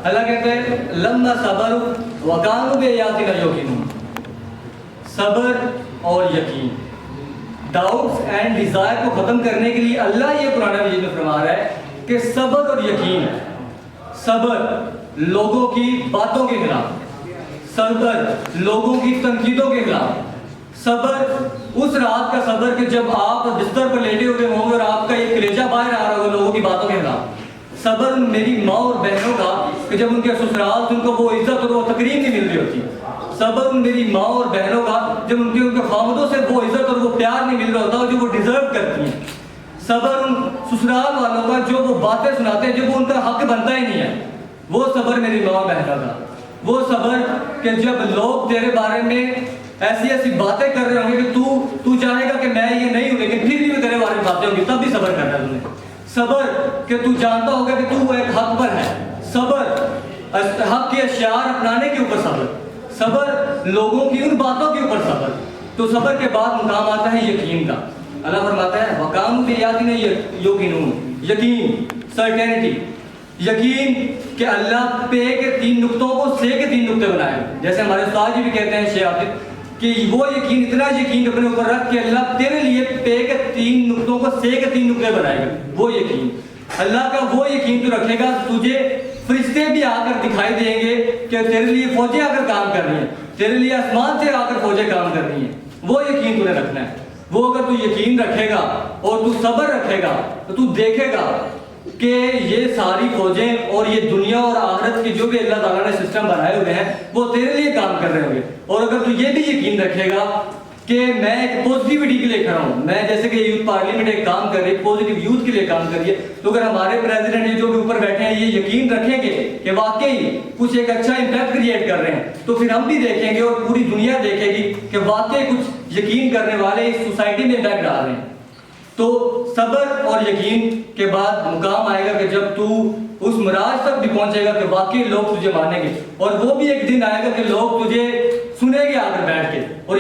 Speaker 14: اللہ کہتے ہیں لَمَّا صَبَرُوا وَكَانُوا بِآيَاتِنَا يُوقِنُونَ، صبر اور یقین، ڈاؤٹس اینڈ ڈیزائر کو ختم کرنے کے لیے اللہ یہ قرآن مجید میں فرما رہا ہے کہ صبر اور یقین، صبر لوگوں کی باتوں کے خلاف، صبر لوگوں کی تنقیدوں کے خلاف، صبر اس رات کا صبر کہ جب آپ بستر پر لیٹے ہوئے ہوں گے اور آپ کا یہ کلیجہ باہر آ رہا ہوگا لوگوں کی باتوں کے خلاف، صبر میری ماں اور بہنوں کا کہ جب ان کے سسرال سے ان کو وہ عزت اور وہ تقریب نہیں مل رہی ہوتی، صبر میری ماں اور بہنوں کا جب ان کے خامدوں سے وہ عزت اور وہ پیار نہیں مل رہا ہوتا جو وہ ڈیزرو کرتی ہیں، صبر ان سسرال والوں کا جو وہ باتیں سناتے ہیں جو وہ ان کا حق بنتا ہی نہیں ہے، وہ صبر میری ماں بہنوں کا، وہ صبر کہ جب لوگ تیرے بارے میں ایسی ایسی باتیں کر رہے ہوں گے کہ تو چاہے گا کہ میں یہ نہیں ہوں، لیکن پھر بھی تیرے بارے میں باتیں ہوں گی، تب بھی صبر کرنا ہے تمہیں۔ صبر کہ تو جانتا ہوگا کہ تو ایک حق پر ہے، صبر حق کے اشعار اپنانے کے اوپر صبر، صبر لوگوں کی ان باتوں کے اوپر صبر۔ تو صبر کے بعد مقام آتا ہے یقین کا۔ اللہ فرماتا ہے وَقَامُوا بِآيَاتِنَا يُوقِنُونَ، یقین، سرٹینٹی، یقین کہ اللہ پے کے 3 نقطوں کو سے کے 3 نقطے بنائے، جیسے ہمارے استاد جی بھی کہتے ہیں شیخ عاطف کہ وہ یقین، اتنا یقین اپنے اوپر رکھ کہ اللہ تیرے لیے پے کے 3 نقطوں کو سے کے 3 نقطے بنائے گا، وہ یقین، اللہ کا وہ یقین تو رکھے گا، تجھے فرشتے بھی آ کر دکھائی دیں گے کہ تیرے لیے فوجیں آ کر کام کر رہی ہیں، تیرے لیے آسمان سے آ کر فوجیں کام کر رہی ہیں، وہ یقین تُو نے رکھنا ہے۔ وہ اگر تو یقین رکھے گا اور تو صبر رکھے گا تو تو دیکھے گا کہ یہ ساری فوجیں اور یہ دنیا اور آخرت کی جو بھی اللہ تعالیٰ نے سسٹم بنائے ہوئے ہیں وہ تیرے لیے کام کر رہے ہوں گے۔ اور اگر تو یہ بھی یقین رکھے گا کہ میں ایک پوزیٹیوٹی کے لیے کھڑا ہوں، میں جیسے کہ یوتھ پارلیمنٹ ایک کام کر رہی ہے، پوزیٹیو یوتھ کے لیے کام کر رہی ہے، تو اگر ہمارے پریزیڈنٹ جو بھی اوپر بیٹھے ہیں یہ یقین رکھیں گے کہ واقعی کچھ ایک اچھا امپیکٹ کریٹ کر رہے ہیں، تو پھر ہم بھی دیکھیں گے اور پوری دنیا دیکھے گی کہ واقعی کچھ یقین کرنے والے اس سوسائٹی میں امپیکٹ ڈال رہے ہیں۔ تو صبر اور یقین کے بعد مقام آئے گا کہ جب تو اس مراج تک بھی پہنچے گا کہ واقعی لوگ تجھے مانیں گے، اور وہ بھی ایک دن آئے گا کہ لوگ تجھے سنیں گے آ کر بیٹھ کے، اور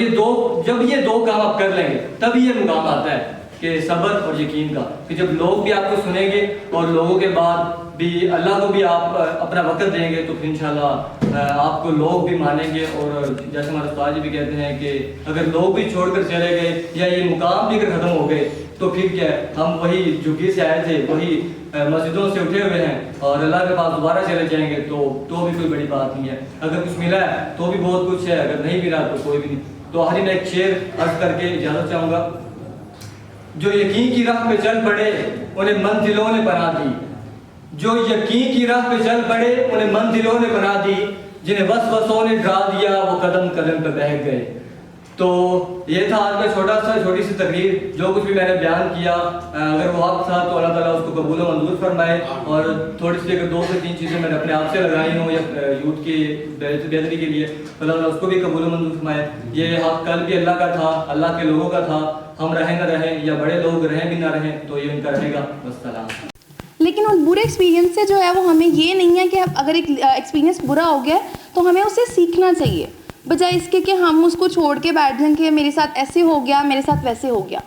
Speaker 14: جب یہ 2 کام آپ کر لیں گے تب یہ مقام آتا ہے کہ صبر اور یقین کا، کہ جب لوگ بھی آپ کو سنیں گے اور لوگوں کے بعد بھی اللہ کو بھی آپ اپنا وقت دیں گے تو پھر انشاءاللہ آپ کو لوگ بھی مانیں گے۔ اور جیسے ہمارے استاد جی بھی کہتے ہیں کہ اگر لوگ بھی چھوڑ کر چلے گئے یا یہ مقام بھی اگر ختم ہو گئے تو پھر کیا ہے، ہم وہی جھگی سے آئے تھے، وہی مسجدوں سے اٹھے ہوئے ہیں اور اللہ کے پاس دوبارہ چلے جائیں گے تو بھی کوئی بڑی بات نہیں ہے۔ اگر کچھ ملا ہے تو بھی بہت کچھ ہے، اگر نہیں ملا تو کوئی بھی نہیں۔ تو آج میں ایک شعر عرض کر کے اجازت چاہوں گا۔ جو یقین کی راہ پہ چل پڑے انہیں منزلوں نے بنا دی، جو یقین کی راہ پہ چل پڑے انہیں منزلوں نے بنا دی، جنہیں وسوسوں نے ڈرا دیا وہ قدم قدم پہ بہک گئے۔ تو یہ تھا آج کا چھوٹی سی تقریر، جو کچھ بھی میں نے بیان کیا، اگر وہ وقت تھا تو اللہ تعالیٰ اس کو قبول و منظور فرمائے، اور تھوڑی سی اگر 2 سے 3 چیزیں میں نے اپنے آپ سے لگائی ہوں یا یوتھ کی بہتری کے لیے، اللہ تعالیٰ اس کو بھی قبول و منظور فرمائے۔ یہ حق کل بھی اللہ کا تھا، اللہ کے لوگوں کا تھا، ہم رہیں نہ رہیں یا بڑے لوگ رہیں بھی نہ رہیں تو یہ ان کا رہے گا۔ والسلام۔
Speaker 4: لیکن اس برے ایکسپیرینس سے جو ہے وہ ہمیں یہ نہیں ہے کہ اگر ایک ایکسپیرینس برا ہو گیا تو ہمیں اسے سیکھنا چاہیے، بجائے اس کے کہ ہم اس کو چھوڑ کے بیٹھ جائیں کہ میرے ساتھ ایسے ہو گیا، میرے ساتھ ویسے ہو گیا۔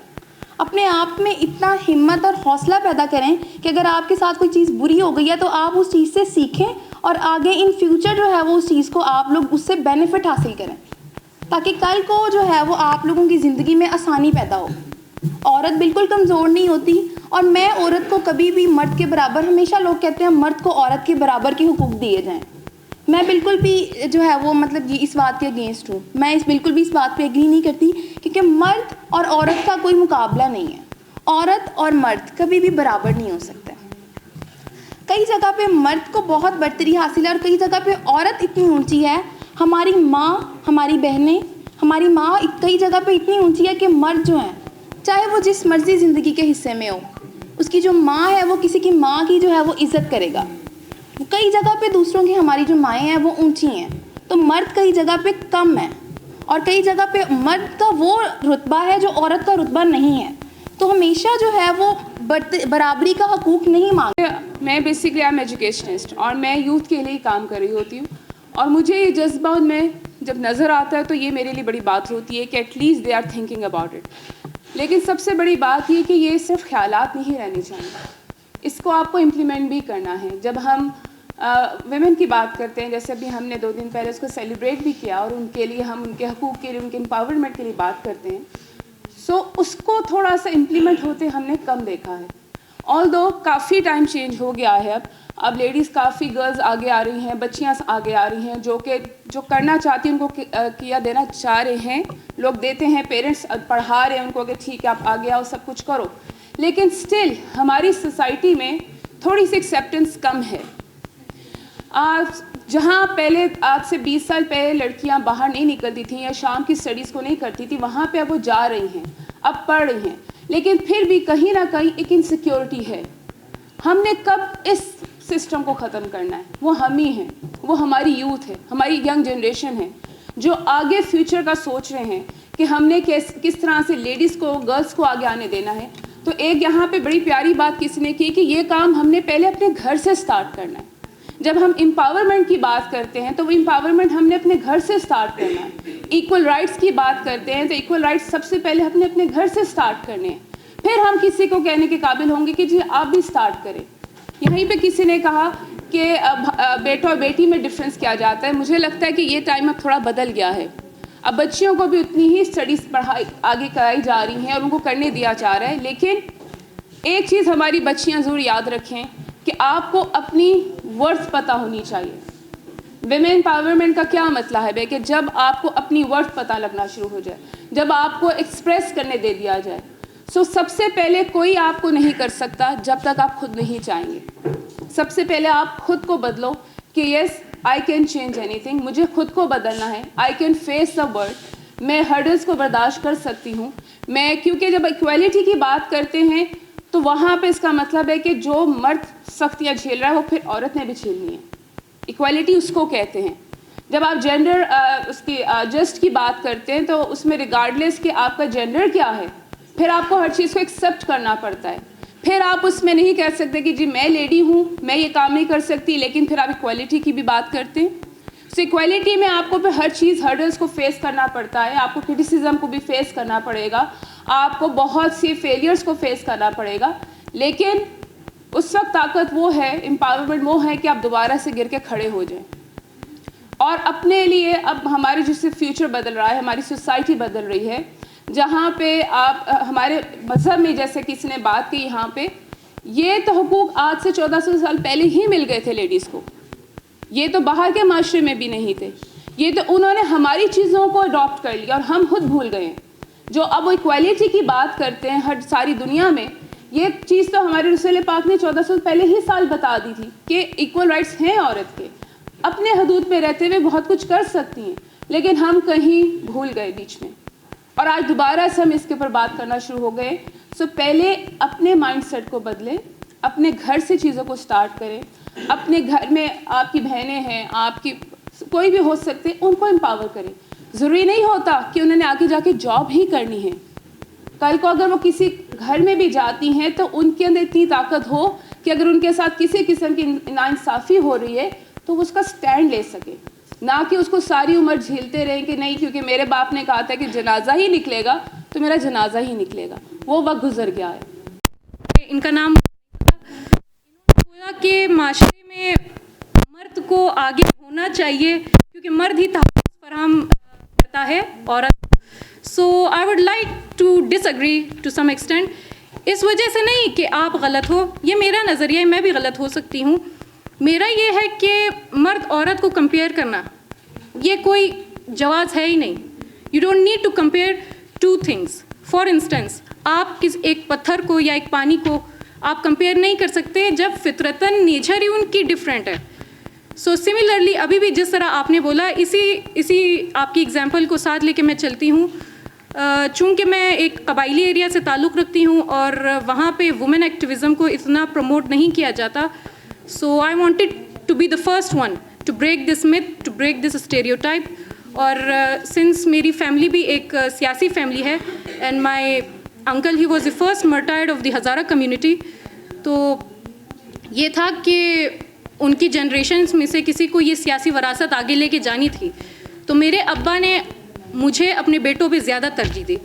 Speaker 4: اپنے آپ میں اتنا ہمت اور حوصلہ پیدا کریں کہ اگر آپ کے ساتھ کوئی چیز بری ہو گئی ہے تو آپ اس چیز سے سیکھیں اور آگے ان فیوچر جو ہے وہ اس چیز کو آپ لوگ اس سے بینیفٹ حاصل کریں، تاکہ کل کو جو ہے وہ آپ لوگوں کی زندگی میں آسانی پیدا ہو۔ عورت بالکل کمزور نہیں ہوتی، اور میں عورت کو کبھی بھی مرد کے برابر، ہمیشہ لوگ کہتے ہیں مرد کو عورت کے برابر کے حقوق دیے جائیں، میں بالکل بھی جو ہے وہ مطلب یہ اس بات کے اگینسٹ ہوں، میں بالکل بھی اس بات پہ ایگری نہیں کرتی، کیونکہ مرد اور عورت کا کوئی مقابلہ نہیں ہے، عورت اور مرد کبھی بھی برابر نہیں ہو سکتے۔ کئی جگہ پہ مرد کو بہت برتری حاصل ہے اور کئی جگہ پہ عورت اتنی اونچی ہے، ہماری ماں، ہماری بہنیں، ہماری ماں کئی جگہ پہ اتنی اونچی ہے کہ مرد جو ہیں چاہے وہ جس مرضی زندگی کے حصے میں ہو، اس کی جو ماں ہے وہ کسی کی ماں کی جو ہے وہ عزت کرے گا۔ کئی جگہ پہ دوسروں کی ہماری جو مائیں ہیں وہ اونچی ہیں، تو مرد کئی جگہ پہ کم ہے، اور کئی جگہ پہ مرد کا وہ رتبہ ہے جو عورت کا رتبہ نہیں ہے، تو ہمیشہ جو ہے وہ برابری کا حقوق نہیں مانگتے۔
Speaker 6: میں بیسکلی ایم ایجوکیشنسٹ اور میں یوتھ کے لیے کام کر رہی ہوتی ہوں، اور مجھے یہ جذبہ میں جب نظر آتا ہے تو یہ میرے لیے بڑی بات ہوتی ہے کہ at least they are thinking about it. لیکن سب سے بڑی بات یہ کہ یہ صرف خیالات نہیں رہنے چاہیے، اس کو آپ کو امپلیمنٹ بھی کرنا ہے۔ جب ہم ویمن کی بات کرتے ہیں، جیسے ابھی ہم نے 2 دن پہلے اس کو سیلیبریٹ بھی کیا، اور ان کے لیے ہم ان کے حقوق کے لیے، ان کے امپاورمنٹ کے لیے بات کرتے ہیں، سو اس کو تھوڑا سا امپلیمنٹ ہوتے ہم نے کم دیکھا ہے۔ آلدو کافی ٹائم چینج ہو گیا ہے، اب لیڈیز کافی گرلز آگے آ رہی ہیں، بچیاں آگے آ رہی ہیں، جو کرنا چاہتی ہیں ان کو کیا دینا چاہ رہے ہیں، لوگ دیتے ہیں، پیرنٹس پڑھا رہے ہیں ان کو کہ ٹھیک ہے آپ آگے آؤ، سب کچھ کرو، لیکن سٹل ہماری سوسائٹی میں تھوڑی سی ایکسیپٹنس کم ہے۔ جہاں پہلے آج سے 20 سال پہلے لڑکیاں باہر نہیں نکلتی تھیں یا شام کی اسٹڈیز کو نہیں کرتی تھی، وہاں پہ اب وہ جا رہی ہیں۔ اب پڑھ رہی ہیں, لیکن پھر بھی کہیں نہ کہیں ایک انسیکیورٹی ہے. ہم نے کب اس سسٹم کو ختم کرنا ہے؟ وہ ہم ہی ہیں, وہ ہماری یوتھ ہے, ہماری ینگ جنریشن ہے, جو آگے فیوچر کا سوچ رہے ہیں کہ ہم نے کس طرح سے لیڈیز کو, گرلس کو آگے آنے دینا ہے. تو ایک یہاں پہ بڑی پیاری بات کسی نے کی کہ یہ کام ہم نے پہلے اپنے گھر سے سٹارٹ کرنا ہے. جب ہم امپاورمنٹ کی بات کرتے ہیں تو وہ امپاورمنٹ ہم نے اپنے گھر سے سٹارٹ کرنا ہے. ایکول رائٹس کی بات کرتے ہیں تو ایکول رائٹس سب سے پہلے ہم نے اپنے گھر سے سٹارٹ کرنے ہیں, پھر ہم کسی کو کہنے کے قابل ہوں گے کہ جی آپ بھی سٹارٹ کریں. یہیں پہ کسی نے کہا کہ بیٹا اور بیٹی میں ڈفرینس کیا جاتا ہے. مجھے لگتا ہے کہ یہ ٹائم اب تھوڑا بدل گیا ہے. اب بچیوں کو بھی اتنی ہی اسٹڈیز پڑھائی آگے کرائی جا رہی ہیں اور ان کو کرنے دیا جا رہا ہے. لیکن ایک چیز ہماری بچیاں ضرور یاد رکھیں کہ آپ کو اپنی ورتھ پتہ ہونی چاہیے. ویمن امپاورمنٹ کا کیا مسئلہ ہے کہ جب آپ کو اپنی ورتھ پتہ لگنا شروع ہو جائے, جب آپ کو ایکسپریس کرنے دے دیا جائے. سب سے پہلے کوئی آپ کو نہیں کر سکتا جب تک آپ خود نہیں چاہیں گے. سب سے پہلے آپ خود کو بدلو کہ یس آئی کین چینج اینی تھنگ. مجھے خود کو بدلنا ہے. I can face the world. میں ہرڈلس کو برداشت کر سکتی ہوں. میں کیونکہ جب ایکویلٹی کی بات کرتے ہیں تو وہاں پہ اس کا مطلب ہے کہ جو مرد سختیاں جھیل رہا ہے وہ پھر عورت نے بھی جھیلنی ہے. ایکویلٹی اس کو کہتے ہیں. جب آپ جینڈر اس کی جسٹ کی بات کرتے ہیں تو اس میں ریگارڈلیس کہ آپ کا جینڈر کیا ہے, پھر آپ کو ہر چیز کو ایکسیپٹ کرنا پڑتا ہے. پھر آپ اس میں نہیں کہہ سکتے کہ جی میں لیڈی ہوں, میں یہ کام نہیں کر سکتی, لیکن پھر آپ ایکویلٹی کی بھی بات کرتے ہیں. سو ایکویلٹی میں آپ کو پھر ہر چیز ہرڈلس کو فیس کرنا پڑتا ہے. آپ کو کرٹیسزم کو بھی فیس کرنا پڑے گا, آپ کو بہت سی فیلیئرس کو فیس کرنا پڑے گا. لیکن اس وقت طاقت وہ ہے, امپاورمنٹ وہ ہے کہ آپ دوبارہ سے گر کے کھڑے ہو جائیں اور اپنے لیے. اب ہمارے جس سے فیوچر بدل رہا ہے, ہماری سوسائٹی بدل رہی ہے, جہاں پہ آپ ہمارے مذہب میں جیسے کسی نے بات کی یہاں پہ, یہ تو حقوق آج سے 1400 سال پہلے ہی مل گئے تھے لیڈیز کو. یہ تو باہر کے معاشرے میں بھی نہیں تھے. یہ تو انہوں نے ہماری چیزوں کو اڈاپٹ کر لیا اور ہم خود بھول گئے ہیں. جو اب ایکویلٹی کی بات کرتے ہیں ہر ساری دنیا میں, یہ چیز تو ہمارے رسول پاک نے 1400 پہلے ہی سال بتا دی تھی کہ ایکول رائٹس ہیں عورت کے. اپنے حدود پہ رہتے ہوئے بہت کچھ کر سکتی ہیں, لیکن ہم کہیں بھول گئے بیچ میں. اور آج دوبارہ سے ہم اس کے اوپر بات کرنا شروع ہو گئے. سو پہلے اپنے مائنڈ سیٹ کو بدلیں, اپنے گھر سے چیزوں کو سٹارٹ کریں. اپنے گھر میں آپ کی بہنیں ہیں, آپ کی کوئی بھی ہو سکتے, ان کو امپاور کریں. ضروری نہیں ہوتا کہ انہوں نے آگے جا کے جاب ہی کرنی ہے. کل کو اگر وہ کسی گھر میں بھی جاتی ہیں تو ان کے اندر اتنی طاقت ہو کہ اگر ان کے ساتھ کسی قسم کی ناانصافی ہو رہی ہے تو وہ اس کا سٹینڈ لے سکے, نہ کہ اس کو ساری عمر جھیلتے رہیں کہ نہیں کیونکہ میرے باپ نے کہا تھا کہ جنازہ ہی نکلے گا تو میرا جنازہ ہی نکلے گا. وہ وقت گزر گیا ہے.
Speaker 5: ان کا نام بولا کہ معاشرے میں مرد کو آگے ہونا چاہیے کیونکہ مرد ہی تحفظ فراہم کرتا ہے عورت. So I would like to disagree to some extent. اس وجہ سے نہیں کہ آپ غلط ہو, یہ میرا نظریہ ہے, میں بھی غلط ہو سکتی ہوں. میرا یہ ہے کہ مرد عورت کو کمپیئر کرنا یہ کوئی جواز ہے ہی نہیں. You don't need to compare two things. For instance آپ ایک پتھر کو یا ایک پانی کو آپ کمپیئر نہیں کر سکتے جب فطرتاً نیچر ہی ان کی ڈفرینٹ ہے. سو سملرلی ابھی بھی جس طرح آپ نے بولا اسی آپ کی ایگزامپل کو ساتھ لے کے میں چلتی ہوں. چونکہ میں ایک قبائلی ایریا سے تعلق رکھتی ہوں اور وہاں پہ وومن ایکٹیویزم کو اتنا پروموٹ نہیں کیا جاتا. So I wanted to be the first one to break this myth, to break this stereotype. اور سنس میری فیملی بھی ایک سیاسی فیملی ہے and my uncle he was the first martyred of the Hazara community, تو یہ تھا کہ ان کی جنریشنس میں سے کسی کو یہ سیاسی وراثت آگے لے کے جانی تھی, تو میرے ابا نے مجھے اپنے بیٹوں پہ زیادہ ترجیح دی.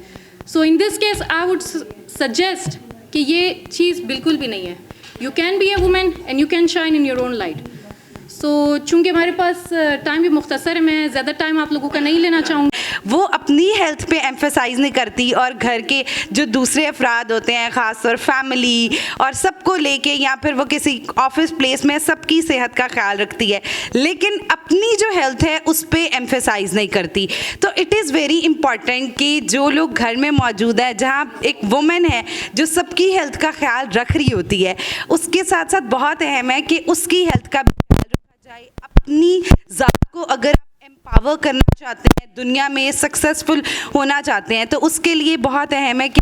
Speaker 5: So in this case I would suggest کہ یہ چیز بالکل بھی نہیں ہے. You can be a woman and you can shine in your own light. So چونکہ ہمارے پاس ٹائم بھی مختصر ہے, میں زیادہ ٹائم آپ لوگوں کا نہیں لینا چاہوں گی.
Speaker 15: وہ اپنی ہیلتھ پہ ایمفیسائز نہیں کرتی اور گھر کے جو دوسرے افراد ہوتے ہیں خاص طور فیملی اور سب کو لے کے یا پھر وہ کسی آفس پلیس میں سب کی صحت کا خیال رکھتی ہے, لیکن اپنی جو ہیلتھ ہے اس پہ ایمفیسائز نہیں کرتی. تو اٹ از ویری امپورٹنٹ کہ جو لوگ گھر میں موجود ہیں, جہاں ایک وومن ہے جو سب کی ہیلتھ کا خیال رکھ رہی ہوتی ہے, اس کے ساتھ ساتھ بہت اہم ہے کہ اس کی ہیلتھ کا بھی خیال رکھا جائے. اپنی ذات کو اگر امپاور کرنا چاہتے ہیں, دنیا میں سکسیزفل ہونا چاہتے ہیں, تو اس کے لیے بہت اہم ہے کہ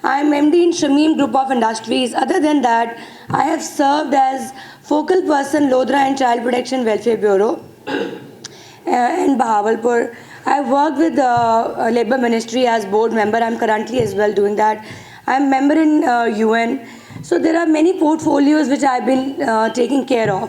Speaker 7: I am MD in Shamim Group of Industries. Other than that, I have served as focal person Lodra and Child Protection Welfare Bureau in Bahawalpur. I worked with the Labour Ministry as board member. I am currently as well doing that. I am member in UN. So there are many portfolios which I have been taking care of.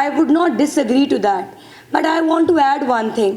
Speaker 7: I would not disagree to that. But I want to add one thing.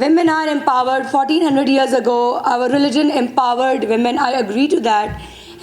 Speaker 7: women are empowered. 1400 years ago, our religion empowered women. I agree to that.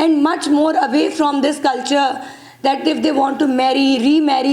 Speaker 7: and much more away from this culture that if they want to marry, remarry,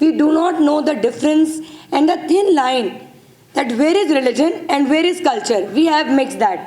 Speaker 7: We do not know the difference and the thin line that where is religion and where is culture. We have mixed that.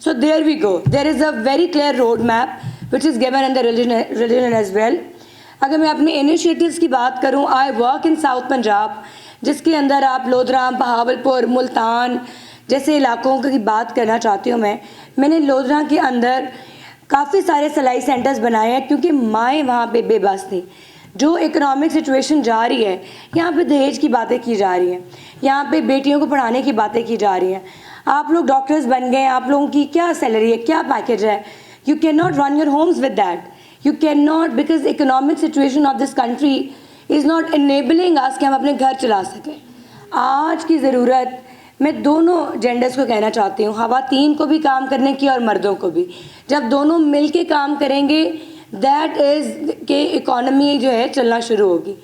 Speaker 7: so there we go. There is a very clear road map which is given in the religion as well. اگر میں اپنے initiatives کی بات کروں, I work in South Punjab, جس کے اندر آپ لودھرام, بہاولپور, ملتان جیسے علاقوں کی بات کرنا چاہتی ہوں. میں نے لودھرا کے اندر کافی سارے سلائی سینٹرز بنائے ہیں کیونکہ مائیں وہاں پہ بے بس تھیں. جو اکنامک سچویشن جا رہی ہے, یہاں پہ دہیج کی باتیں کی جا رہی ہیں, یہاں پہ بیٹیوں کو پڑھانے کی باتیں کی جا رہی ہیں. آپ لوگ ڈاکٹرز بن گئے, آپ لوگوں کی کیا سیلری ہے, کیا پیکیج ہے, you can not run your homes with that. You can not, because economic situation of this country is not enabling us کہ ہم اپنے گھر چلا سکیں. آج کی ضرورت, میں دونوں جینڈرز کو کہنا چاہتی ہوں, خواتین کو بھی کام کرنے کی اور مردوں کو بھی. جب دونوں مل کے کام کریں گے, دیٹ از کہ اکانومی جو ہے چلنا شروع ہوگی.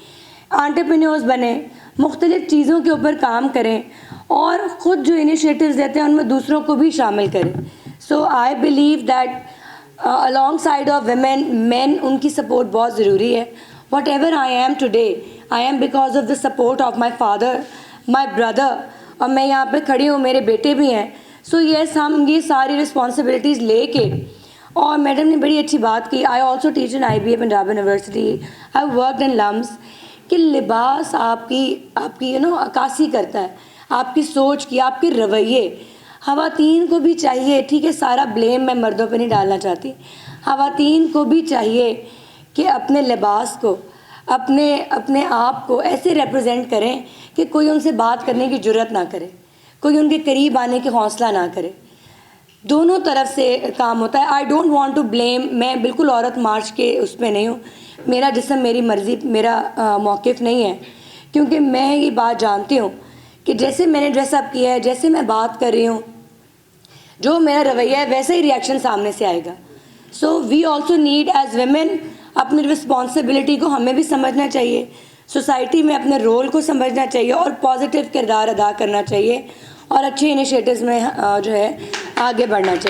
Speaker 7: انٹرپرینیورز بنیں, مختلف چیزوں کے اوپر کام کریں, اور خود جو انیشیٹیوز دیتے ہیں ان میں دوسروں کو بھی شامل کریں. So I believe that along side of women, men, ان کی سپورٹ بہت ضروری ہے. Whatever I am today, I am because of the support of my father, my brother, اور میں یہاں پہ کھڑی ہوں, میرے بیٹے بھی ہیں. سو یس, ہم یہ ساری رسپانسبلٹیز لے کے, اور میڈم نے بڑی اچھی بات کی, I also teach in IBA Punjab university, I worked in لمس, کہ لباس آپ کی عکاسی کرتا ہے, آپ کی سوچ کی, آپ کے رویے. خواتین کو بھی چاہیے, ٹھیک ہے سارا بلیم میں مردوں پہ نہیں ڈالنا چاہتی, خواتین کو بھی چاہیے کہ اپنے لباس کو, اپنے آپ کو ایسے ریپرزینٹ کریں کہ کوئی ان سے بات کرنے کی جرت نہ کرے, کوئی ان کے قریب آنے کی حوصلہ نہ کرے. دونوں طرف سے کام ہوتا ہے. I don't want to blame, میں بالکل عورت مارچ کے اس پہ نہیں ہوں, میرا جسم میری مرضی, میرا موقف نہیں ہے, کیونکہ میں یہ بات جانتی ہوں کہ جیسے میں نے ڈریس اپ کیا ہے, جیسے میں بات کر رہی ہوں, جو میرا رویہ ہے ویسا ہی ریئیکشن سامنے سے آئے گا. So we also need as women اپنی رسپانسبلٹی کو ہمیں بھی سمجھنا چاہیے, سوسائٹی میں اپنے رول کو سمجھنا چاہیے, اور پازیٹیو کردار ادا کرنا چاہیے, اور اچھے انیشیٹیوز میں جو ہے آگے بڑھنا چاہیے.